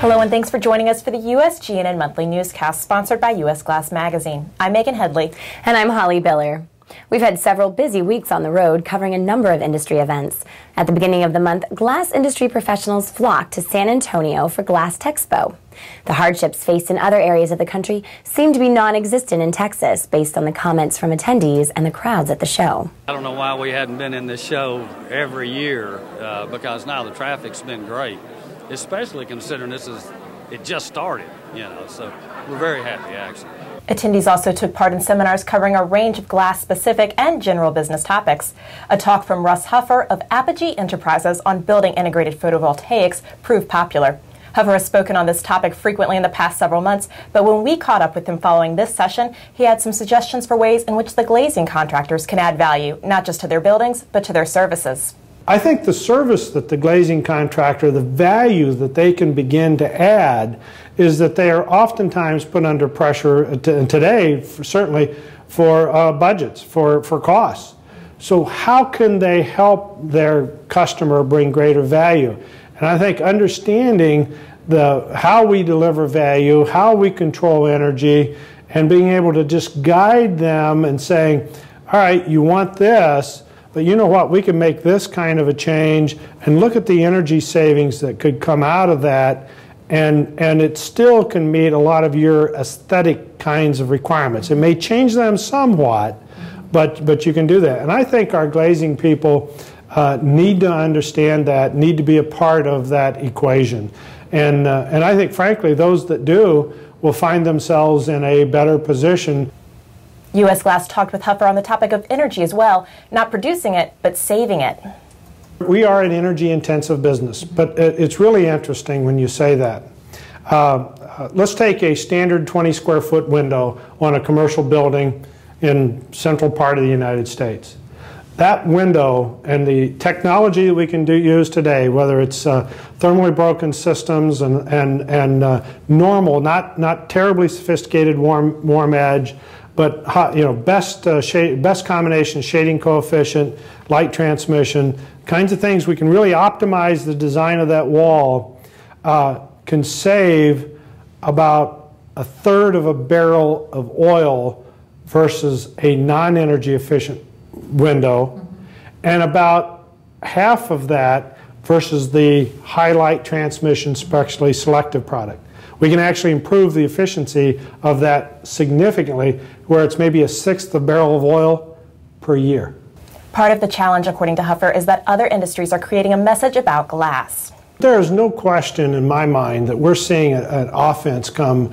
Hello and thanks for joining us for the USGNN Monthly Newscast, sponsored by US Glass Magazine. I'm Megan Headley. And I'm Holly Biller. We've had several busy weeks on the road covering a number of industry events. At the beginning of the month, glass industry professionals flocked to San Antonio for Glass Texpo. The hardships faced in other areas of the country seem to be non-existent in Texas, based on the comments from attendees and the crowds at the show. I don't know why we hadn't been in this show every year, because now the traffic's been great, especially considering it just started, so we're very happy, actually. Attendees also took part in seminars covering a range of glass-specific and general business topics. A talk from Russ Huffer of Apogee Enterprises on building integrated photovoltaics proved popular. Huffer has spoken on this topic frequently in the past several months, but when we caught up with him following this session, he had some suggestions for ways in which the glazing contractors can add value, not just to their buildings, but to their services. I think the service that the glazing contractor, the value that they can begin to add, is that they are oftentimes put under pressure today, certainly, for budgets, for costs. So how can they help their customer bring greater value? And I think understanding how we deliver value, how we control energy, and being able to just guide them and saying, all right, you want this, but you know what, we can make this kind of a change, and look at the energy savings that could come out of that, and it still can meet a lot of your aesthetic kinds of requirements. It may change them somewhat, but you can do that. And I think our glazing people need to understand that, need to be a part of that equation. And I think, frankly, those that do will find themselves in a better position. U.S. Glass talked with Huffer on the topic of energy as well, not producing it, but saving it. We are an energy-intensive business, but it's really interesting when you say that. Let's take a standard 20-square-foot window on a commercial building in central part of the United States. That window and the technology that we can use today, whether it's thermally broken systems and normal, not terribly sophisticated warm edge, but best combination shading coefficient, light transmission, kinds of things we can really optimize the design of that wall, can save about 1/3 of a barrel of oil versus a non-energy efficient window, and about half of that versus the high light transmission spectrally selective product. We can actually improve the efficiency of that significantly, where it's maybe 1/6 a barrel of oil per year. Part of the challenge, according to Huffer, is that other industries are creating a message about glass. There is no question in my mind that we're seeing an offense come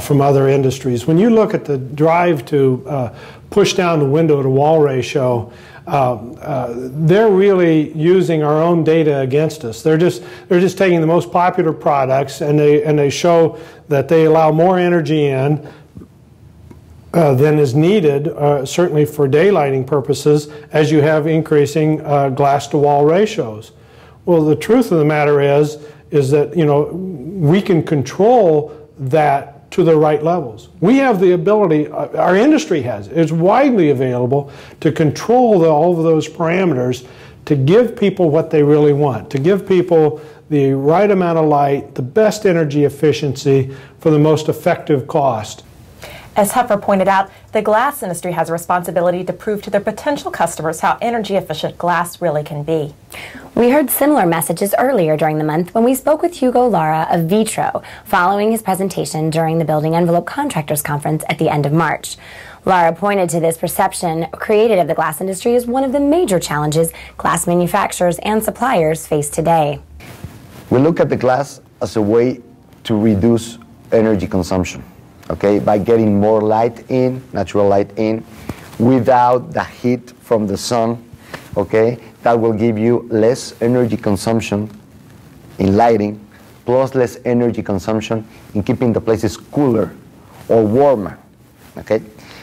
from other industries. When you look at the drive to push down the window-to-wall ratio, they're really using our own data against us. They're just taking the most popular products, and they show that they allow more energy in than is needed, certainly for daylighting purposes, as you have increasing glass-to-wall ratios. Well, the truth of the matter is that we can control that to the right levels. We have the ability, our industry has, it's widely available to control all of those parameters to give people what they really want, to give people the right amount of light, the best energy efficiency for the most effective cost. As Huffer pointed out, the glass industry has a responsibility to prove to their potential customers how energy efficient glass really can be. We heard similar messages earlier during the month when we spoke with Hugo Lara of Vitro following his presentation during the Building Envelope Contractors Conference at the end of March. Lara pointed to this perception created of the glass industry as one of the major challenges glass manufacturers and suppliers face today. We look at the glass as a way to reduce energy consumption. Okay, by getting more light in, natural light in, without the heat from the sun, okay, that will give you less energy consumption in lighting, plus less energy consumption in keeping the places cooler or warmer, okay?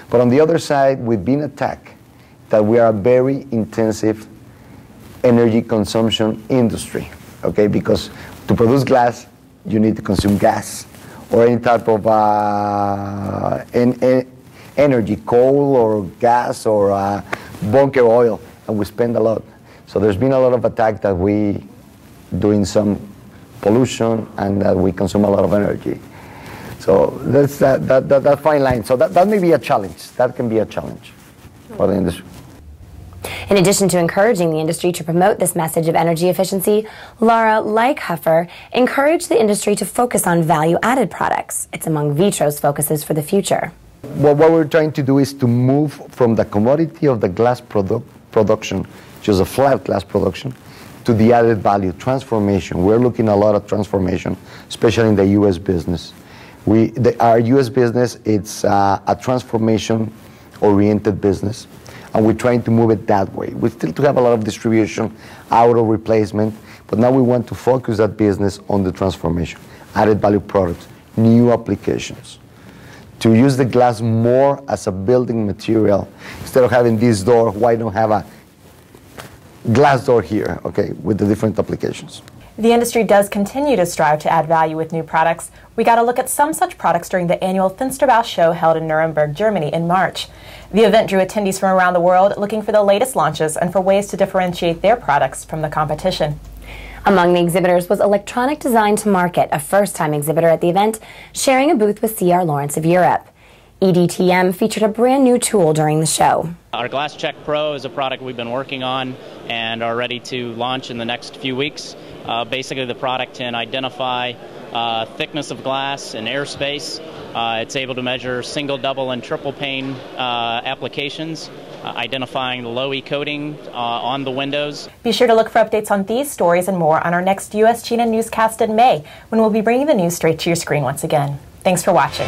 But on the other side, we've been attacked that we are a very intensive energy consumption industry, okay, because to produce glass, you need to consume gas, or any type of energy, coal or gas or bunker oil, and we spend a lot. So there's been a lot of attack that we doing some pollution and that we consume a lot of energy. So that's that fine line. So that may be a challenge. That can be a challenge for the industry. In addition to encouraging the industry to promote this message of energy efficiency, Lara, like Huffer, encouraged the industry to focus on value-added products. It's among Vitro's focuses for the future. What we're trying to do is to move from the commodity of the glass production, just a flat glass production, to the added value, transformation. We're looking a lot at transformation, especially in the U.S. business. Our U.S. business, it's a transformation-oriented business, and we're trying to move it that way. We still have a lot of distribution, auto replacement, but now we want to focus that business on the transformation, added value products, new applications. To use the glass more as a building material. Instead of having this door, why don't have a glass door here, okay, with the different applications. The industry does continue to strive to add value with new products. We got a look at some such products during the annual Finsterbau show held in Nuremberg, Germany in March. The event drew attendees from around the world looking for the latest launches and for ways to differentiate their products from the competition. Among the exhibitors was Electronic Design to Market, a first-time exhibitor at the event, sharing a booth with C.R. Lawrence of Europe. EDTM featured a brand new tool during the show. Our Glass Check Pro is a product we've been working on and are ready to launch in the next few weeks. Basically, the product can identify thickness of glass and airspace. It's able to measure single, double, and triple pane applications, identifying the low E coating on the windows. Be sure to look for updates on these stories and more on our next USGNN newscast in May, when we'll be bringing the news straight to your screen once again. Thanks for watching.